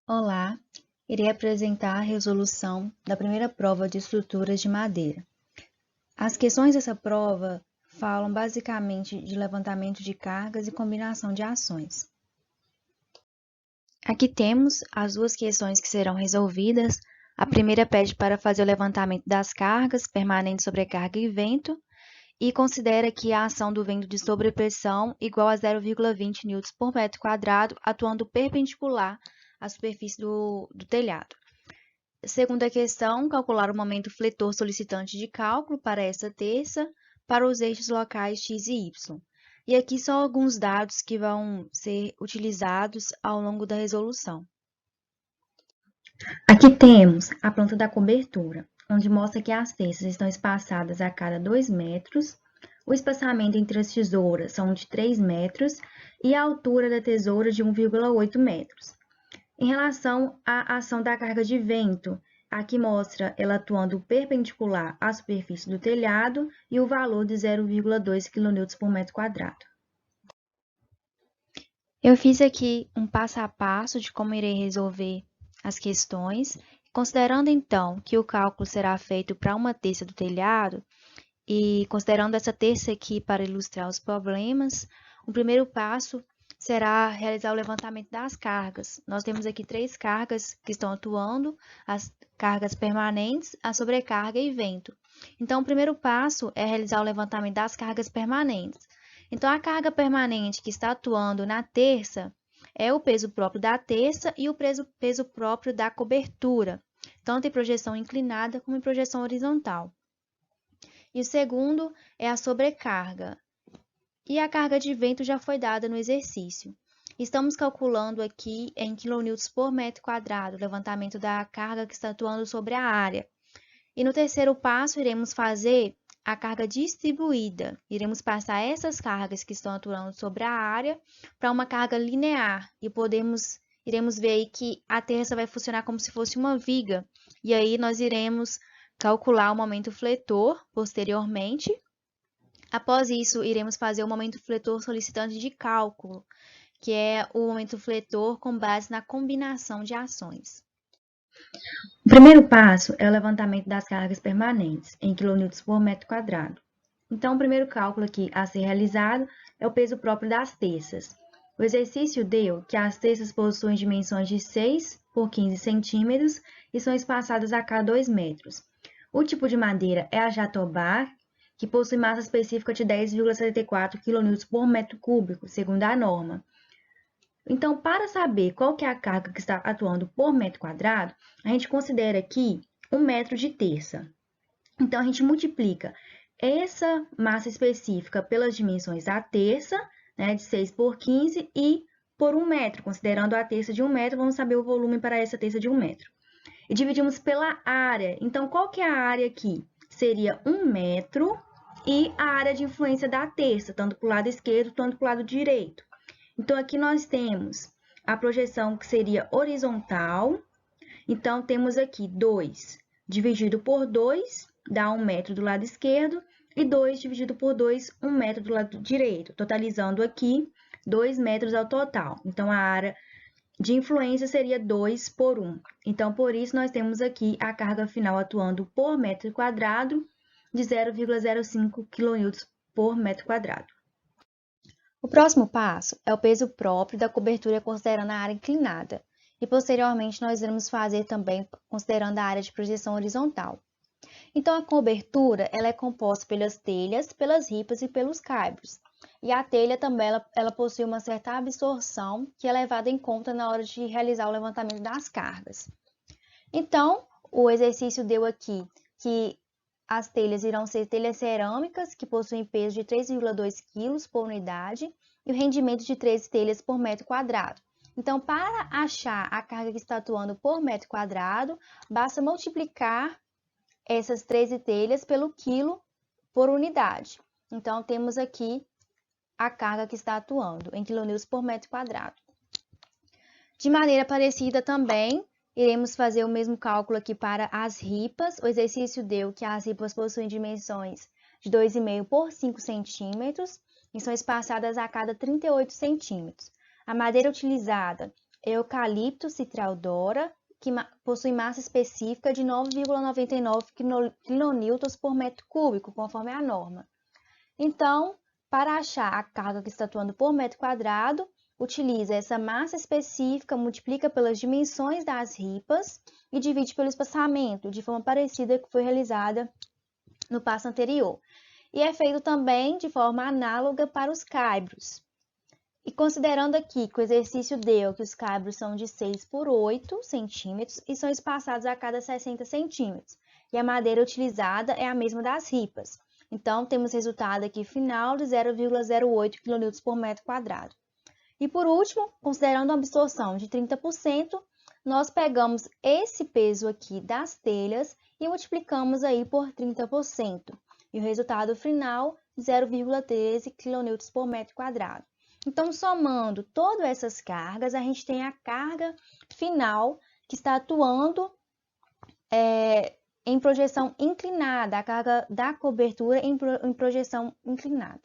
Olá, irei apresentar a resolução da primeira prova de estruturas de madeira. As questões dessa prova falam basicamente de levantamento de cargas e combinação de ações. Aqui temos as duas questões que serão resolvidas. A primeira pede para fazer o levantamento das cargas permanentes, sobrecarga e vento, e considera que a ação do vento de sobrepressão igual a 0,20 N por metro quadrado, atuando perpendicular à superfície do telhado. Segunda questão, calcular o momento fletor solicitante de cálculo para essa terça, para os eixos locais x e y. E aqui são alguns dados que vão ser utilizados ao longo da resolução. Aqui temos a planta da cobertura, onde mostra que as terças estão espaçadas a cada 2 metros, o espaçamento entre as tesouras são de 3 metros e a altura da tesoura de 1,8 metros. Em relação à ação da carga de vento, aqui mostra ela atuando perpendicular à superfície do telhado e o valor de 0,2 kN por metro quadrado. Eu fiz aqui um passo a passo de como irei resolver as questões, considerando então que o cálculo será feito para uma terça do telhado e considerando essa terça aqui para ilustrar os problemas, o primeiro passo será realizar o levantamento das cargas. Nós temos aqui 3 cargas que estão atuando, as cargas permanentes, a sobrecarga e vento. Então, o primeiro passo é realizar o levantamento das cargas permanentes. Então, a carga permanente que está atuando na terça é o peso próprio da terça e o peso próprio da cobertura, tanto em projeção inclinada como em projeção horizontal. E o segundo é a sobrecarga. E a carga de vento já foi dada no exercício. Estamos calculando aqui em kN por metro quadrado, o levantamento da carga que está atuando sobre a área. E no terceiro passo, iremos fazer a carga distribuída. Iremos passar essas cargas que estão atuando sobre a área para uma carga linear. E iremos ver aí que a terça vai funcionar como se fosse uma viga. E aí nós iremos calcular o momento fletor posteriormente. Após isso, iremos fazer o momento fletor solicitante de cálculo, que é o momento fletor com base na combinação de ações. O primeiro passo é o levantamento das cargas permanentes, em kN por metro quadrado. Então, o primeiro cálculo aqui a ser realizado é o peso próprio das terças. O exercício deu que as terças possuem dimensões de 6 por 15 centímetros e são espaçadas a cada 2 metros. O tipo de madeira é a jatobá, que possui massa específica de 10,74 kN por metro cúbico, segundo a norma. Então, para saber qual que é a carga que está atuando por metro quadrado, a gente considera aqui 1 metro de terça. Então, a gente multiplica essa massa específica pelas dimensões da terça, né, de 6 por 15, e por 1 metro. Considerando a terça de 1 metro, vamos saber o volume para essa terça de 1 metro. E dividimos pela área. Então, qual que é a área aqui? Seria 1 metro e a área de influência da terça, tanto para o lado esquerdo quanto para o lado direito. Então, aqui nós temos a projeção que seria horizontal. Então, temos aqui 2 dividido por 2, dá 1 metro do lado esquerdo, e 2 dividido por 2, 1 metro do lado direito, totalizando aqui 2 metros ao total. Então, a área de influência seria 2 por 1. Então, por isso, nós temos aqui a carga final atuando por metro quadrado de 0,05 kN por metro quadrado. O próximo passo é o peso próprio da cobertura considerando a área inclinada. E, posteriormente, nós iremos fazer também considerando a área de projeção horizontal. Então, a cobertura ela é composta pelas telhas, pelas ripas e pelos caibros. E a telha também ela possui uma certa absorção que é levada em conta na hora de realizar o levantamento das cargas. Então, o exercício deu aqui que as telhas irão ser telhas cerâmicas, que possuem peso de 3,2 kg por unidade, e o rendimento de 13 telhas por metro quadrado. Então, para achar a carga que está atuando por metro quadrado, basta multiplicar essas 13 telhas pelo quilo por unidade. Então, temos aqui a carga que está atuando em kN por metro quadrado. De maneira parecida também, iremos fazer o mesmo cálculo aqui para as ripas. O exercício deu que as ripas possuem dimensões de 2,5 por 5 centímetros e são espaçadas a cada 38 centímetros. A madeira utilizada Eucalipto citriodora, que possui massa específica de 9,99 kN por metro cúbico, conforme a norma. Então, para achar a carga que está atuando por metro quadrado, utiliza essa massa específica, multiplica pelas dimensões das ripas e divide pelo espaçamento, de forma parecida que foi realizada no passo anterior. E é feito também de forma análoga para os caibros. E considerando aqui que o exercício deu que os caibros são de 6 por 8 centímetros e são espaçados a cada 60 centímetros, e a madeira utilizada é a mesma das ripas. Então, temos resultado aqui final de 0,08 kN por metro quadrado. E por último, considerando a absorção de 30%, nós pegamos esse peso aqui das telhas e multiplicamos aí por 30%. E o resultado final, 0,13 kN por metro quadrado. Então, somando todas essas cargas, a gente tem a carga final que está atuando em projeção inclinada, a carga da cobertura em projeção inclinada.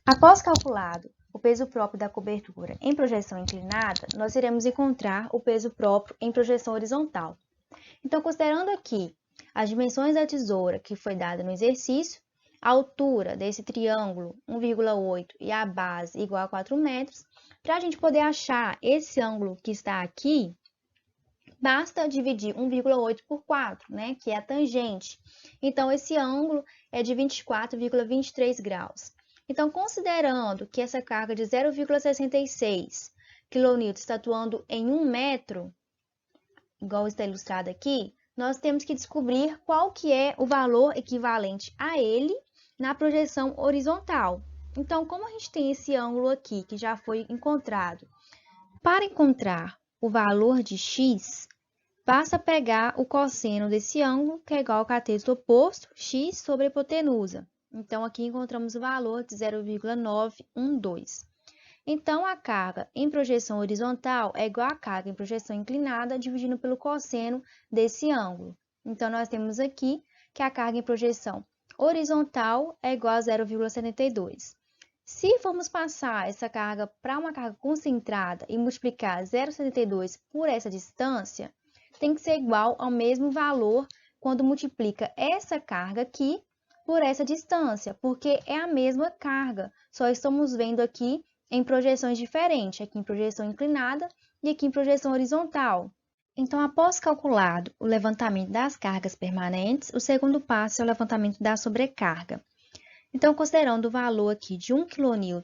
Após calculado o peso próprio da cobertura em projeção inclinada, nós iremos encontrar o peso próprio em projeção horizontal. Então, considerando aqui as dimensões da tesoura que foi dada no exercício, a altura desse triângulo 1,8 e a base igual a 4 metros, para a gente poder achar esse ângulo que está aqui, basta dividir 1,8 por 4, né, que é a tangente. Então, esse ângulo é de 24,23 graus. Então, considerando que essa carga de 0,66 kN está atuando em 1 metro, igual está ilustrado aqui, nós temos que descobrir qual que é o valor equivalente a ele na projeção horizontal. Então, como a gente tem esse ângulo aqui, que já foi encontrado, para encontrar o valor de x, basta pegar o cosseno desse ângulo, que é igual ao cateto oposto, x sobre a hipotenusa. Então, aqui encontramos o valor de 0,912. Então, a carga em projeção horizontal é igual à carga em projeção inclinada, dividindo pelo cosseno desse ângulo. Então, nós temos aqui que a carga em projeção horizontal é igual a 0,72. Se formos passar essa carga para uma carga concentrada e multiplicar 0,72 por essa distância, tem que ser igual ao mesmo valor quando multiplica essa carga aqui por essa distância, porque é a mesma carga, só estamos vendo aqui em projeções diferentes, aqui em projeção inclinada e aqui em projeção horizontal. Então, após calculado o levantamento das cargas permanentes, o segundo passo é o levantamento da sobrecarga. Então, considerando o valor aqui de 1 kN,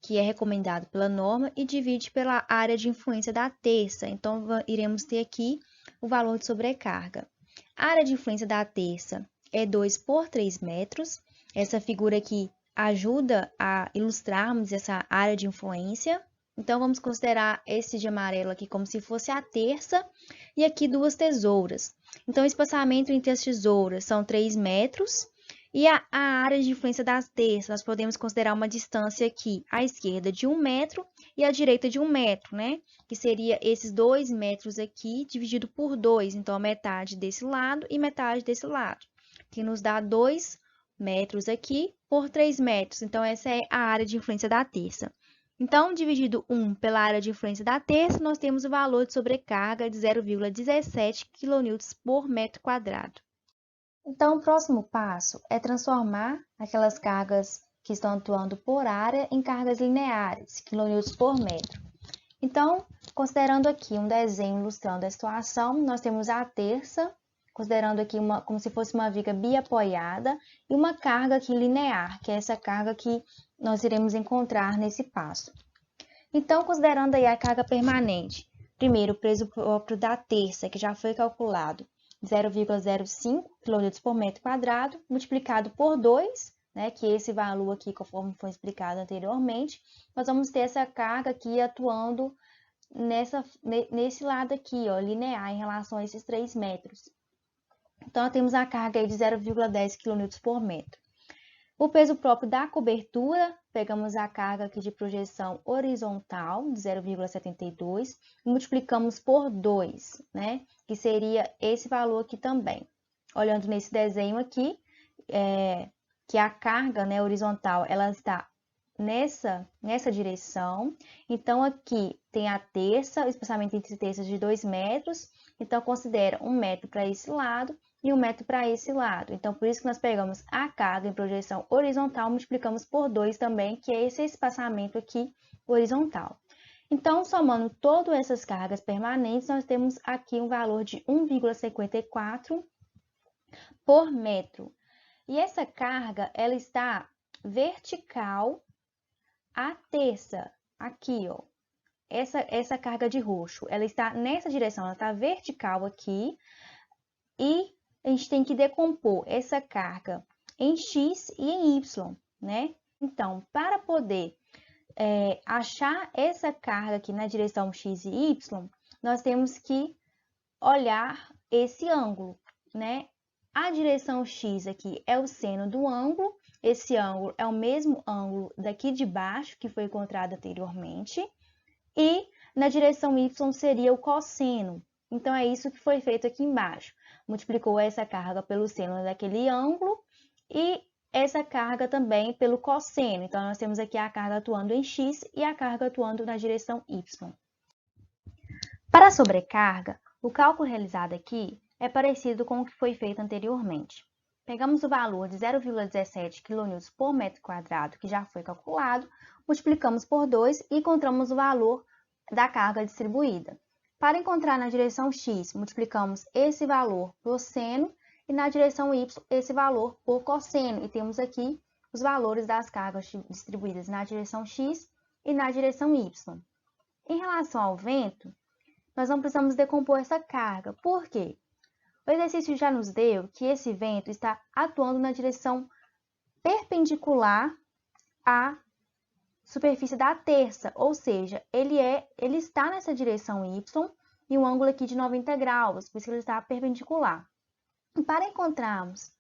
que é recomendado pela norma, e divide pela área de influência da terça, então iremos ter aqui o valor de sobrecarga. A área de influência da terça é 2 por 3 metros. Essa figura aqui ajuda a ilustrarmos essa área de influência. Então, vamos considerar esse de amarelo aqui como se fosse a terça e aqui duas tesouras. Então, o espaçamento entre as tesouras são 3 metros e a área de influência das terças, nós podemos considerar uma distância aqui à esquerda de 1 metro e à direita de 1 metro, né? Que seria esses 2 metros aqui dividido por 2, então a metade desse lado e metade desse lado, que nos dá 2 metros aqui por 3 metros. Então, essa é a área de influência da terça. Então, dividido 1 pela área de influência da terça, nós temos o valor de sobrecarga de 0,17 kN por metro quadrado. Então, o próximo passo é transformar aquelas cargas que estão atuando por área em cargas lineares, kN por metro. Então, considerando aqui um desenho ilustrando a situação, nós temos a terça, considerando aqui como se fosse uma viga biapoiada, e uma carga aqui linear, que é essa carga que nós iremos encontrar nesse passo. Então, considerando aí a carga permanente, primeiro o peso próprio da terça, que já foi calculado, 0,05 kN por metro quadrado, multiplicado por 2, né, que é esse valor aqui, conforme foi explicado anteriormente, nós vamos ter essa carga aqui atuando nesse lado aqui, ó, linear, em relação a esses 3 metros. Então, nós temos a carga aí de 0,10 kN por metro. O peso próprio da cobertura, pegamos a carga aqui de projeção horizontal, de 0,72, e multiplicamos por 2, né? Que seria esse valor aqui também. Olhando nesse desenho aqui, que a carga, né, horizontal, ela está nessa direção. Então, aqui tem a terça, o espaçamento entre terças de 2 metros. Então, considera 1 metro para esse lado e 1 metro para esse lado. Então, por isso que nós pegamos a carga em projeção horizontal, multiplicamos por 2 também, que é esse espaçamento aqui horizontal. Então, somando todas essas cargas permanentes, nós temos aqui um valor de 1,54 por metro. E essa carga, ela está vertical à terça, aqui, ó. Essa carga de roxo, ela está nessa direção, ela está vertical aqui. E a gente tem que decompor essa carga em X e em Y, né? Então, para poder achar essa carga aqui na direção X e Y, nós temos que olhar esse ângulo, né? A direção X aqui é o seno do ângulo, esse ângulo é o mesmo ângulo daqui de baixo, que foi encontrado anteriormente, e na direção Y seria o cosseno. Então, é isso que foi feito aqui embaixo. Multiplicou essa carga pelo seno daquele ângulo e essa carga também pelo cosseno. Então, nós temos aqui a carga atuando em X e a carga atuando na direção Y. Para a sobrecarga, o cálculo realizado aqui é parecido com o que foi feito anteriormente. Pegamos o valor de 0,17 kN por metro quadrado, que já foi calculado, multiplicamos por 2 e encontramos o valor da carga distribuída. Para encontrar na direção X, multiplicamos esse valor por seno e na direção Y, esse valor por cosseno. E temos aqui os valores das cargas distribuídas na direção X e na direção Y. Em relação ao vento, nós não precisamos decompor essa carga. Por quê? O exercício já nos deu que esse vento está atuando na direção perpendicular à superfície da terça, ou seja, ele está nessa direção Y e um ângulo aqui de 90 graus, por isso que ele está perpendicular. E para encontrarmos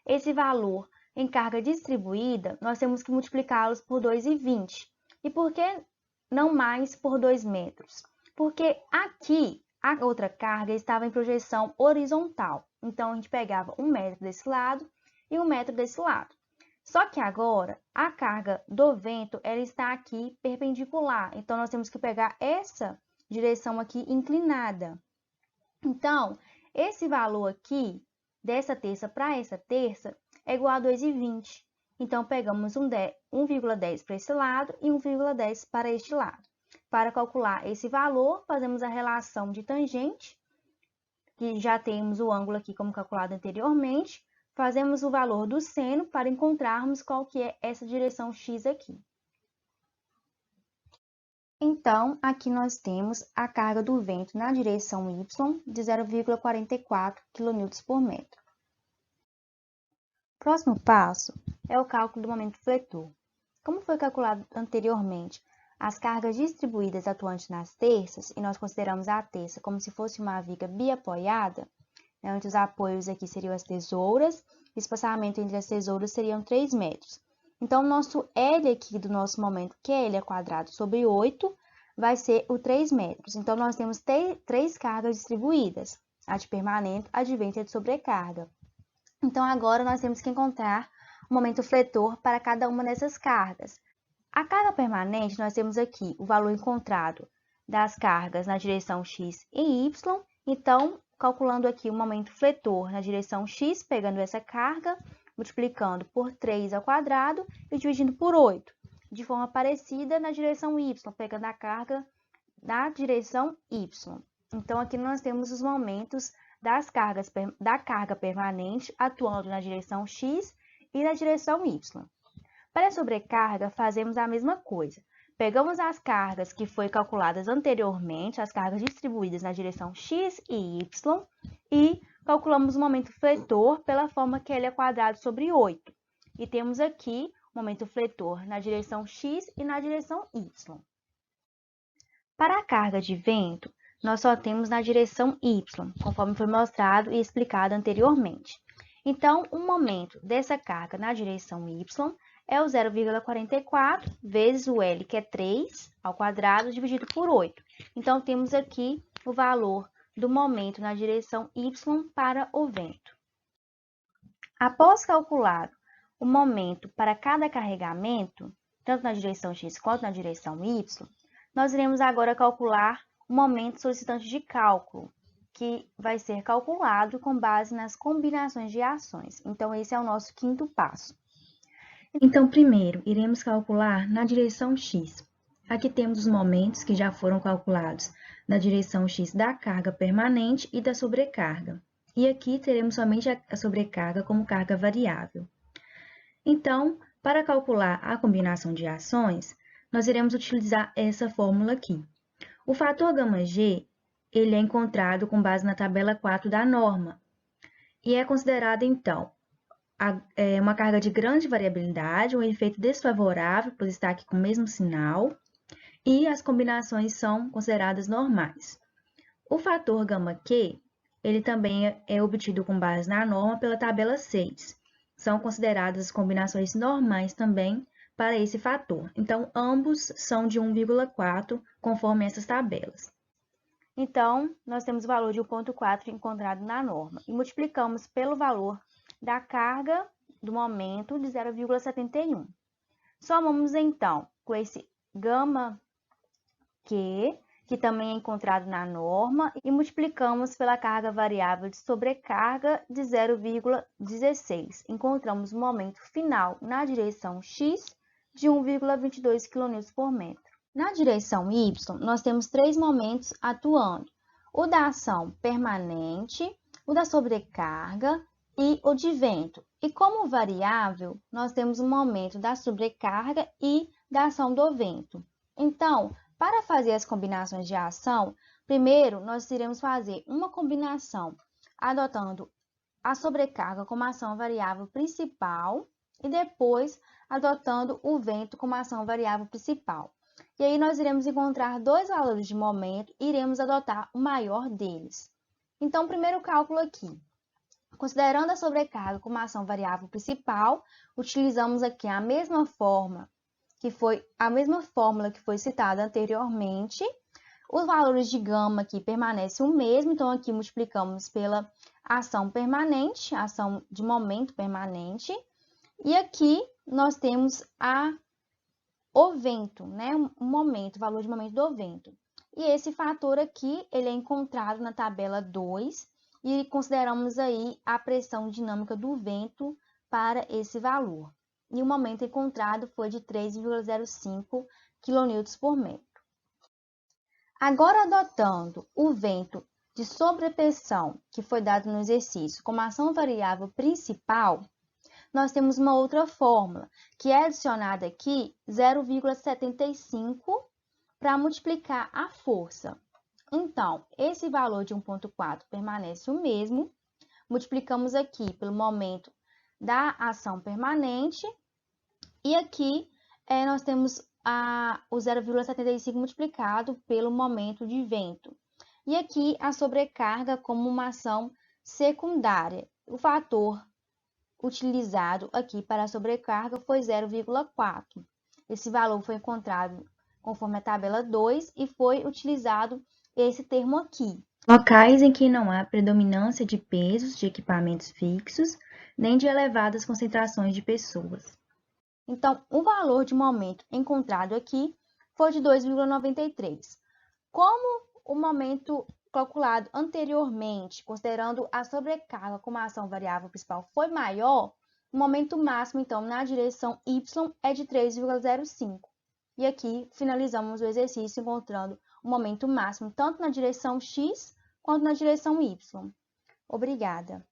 esse valor em carga distribuída, nós temos que multiplicá-los por 2,20. E por que não mais por 2 metros? Porque aqui a outra carga estava em projeção horizontal. Então, a gente pegava 1 metro desse lado e 1 metro desse lado. Só que agora, a carga do vento, ela está aqui perpendicular. Então, nós temos que pegar essa direção aqui inclinada. Então, esse valor aqui, dessa terça para essa terça, é igual a 2,20. Então, pegamos 1,10 para esse lado e 1,10 para este lado. Para calcular esse valor, fazemos a relação de tangente, que já temos o ângulo aqui como calculado anteriormente. Fazemos o valor do seno para encontrarmos qual que é essa direção X aqui. Então, aqui nós temos a carga do vento na direção Y de 0,44 kN por metro. Próximo passo é o cálculo do momento fletor. Como foi calculado anteriormente, as cargas distribuídas atuantes nas terças, e nós consideramos a terça como se fosse uma viga biapoiada, onde os apoios aqui seriam as tesouras, o espaçamento entre as tesouras seriam 3 metros. Então, o nosso L aqui do nosso momento, que é L quadrado sobre 8, vai ser o 3 metros. Então, nós temos 3 cargas distribuídas, a de permanente, a de vento e a de sobrecarga. Então, agora nós temos que encontrar o momento fletor para cada uma dessas cargas. A carga permanente, nós temos aqui o valor encontrado das cargas na direção X e Y. Então, calculando aqui o momento fletor na direção X, pegando essa carga, multiplicando por 3 ao quadrado e dividindo por 8. De forma parecida na direção Y, pegando a carga na direção Y. Então, aqui nós temos os momentos da carga permanente atuando na direção X e na direção Y. Para a sobrecarga, fazemos a mesma coisa. Pegamos as cargas que foram calculadas anteriormente, as cargas distribuídas na direção X e Y, e calculamos o momento fletor pela forma que L é quadrado sobre 8. E temos aqui o momento fletor na direção X e na direção Y. Para a carga de vento, nós só temos na direção Y, conforme foi mostrado e explicado anteriormente. Então, o momento dessa carga na direção Y é o 0,44 vezes o L, que é 3 ao quadrado, dividido por 8. Então, temos aqui o valor do momento na direção Y para o vento. Após calculado o momento para cada carregamento, tanto na direção x quanto na direção y, nós iremos agora calcular o momento solicitante de cálculo, que vai ser calculado com base nas combinações de ações. Então, esse é o nosso quinto passo. Então, primeiro, iremos calcular na direção x. Aqui temos os momentos que já foram calculados na direção x da carga permanente e da sobrecarga. E aqui teremos somente a sobrecarga como carga variável. Então, para calcular a combinação de ações, nós iremos utilizar essa fórmula aqui. O fator γg, ele é encontrado com base na tabela 4 da norma. E é considerado, então, uma carga de grande variabilidade, um efeito desfavorável, por estar aqui com o mesmo sinal, e as combinações são consideradas normais. O fator γq, ele também é obtido com base na norma pela tabela 6. São consideradas as combinações normais também para esse fator. Então, ambos são de 1,4, conforme essas tabelas. Então, nós temos o valor de 1,4 encontrado na norma e multiplicamos pelo valor da carga do momento de 0,71. Somamos, então, com esse γq, que também é encontrado na norma, e multiplicamos pela carga variável de sobrecarga de 0,16. Encontramos o momento final na direção x de 1,22 kN por metro. Na direção y, nós temos três momentos atuando: o da ação permanente, o da sobrecarga e o de vento. E como variável, nós temos o momento da sobrecarga e da ação do vento. Então, para fazer as combinações de ação, primeiro nós iremos fazer uma combinação adotando a sobrecarga como ação variável principal e depois adotando o vento como ação variável principal. E aí nós iremos encontrar dois valores de momento e iremos adotar o maior deles. Então, o primeiro cálculo aqui. Considerando a sobrecarga como ação variável principal, utilizamos aqui a mesma fórmula que foi citada anteriormente. Os valores de gama aqui permanecem o mesmo, então aqui multiplicamos pela ação permanente, ação de momento permanente. E aqui nós temos o vento, né? O valor de momento do vento. E esse fator aqui, ele é encontrado na tabela 2 e consideramos aí a pressão dinâmica do vento para esse valor. E o momento encontrado foi de 3,05 kN por metro. Agora, adotando o vento de sobrepressão, que foi dado no exercício, como ação variável principal, nós temos uma outra fórmula, que é adicionada aqui 0,75 para multiplicar a força. Então, esse valor de 1,4 permanece o mesmo. Multiplicamos aqui pelo momento da ação permanente. E aqui nós temos o 0,75 multiplicado pelo momento de vento. E aqui a sobrecarga como uma ação secundária. O fator utilizado aqui para a sobrecarga foi 0,4. Esse valor foi encontrado conforme a tabela 2 e foi utilizado esse termo aqui. Locais em que não há predominância de pesos de equipamentos fixos, nem de elevadas concentrações de pessoas. Então, o valor de momento encontrado aqui foi de 2,93. Como o momento calculado anteriormente, considerando a sobrecarga como a ação variável principal, foi maior, o momento máximo, então, na direção y é de 3,05. E aqui finalizamos o exercício encontrando o momento máximo tanto na direção x quanto na direção y. Obrigada!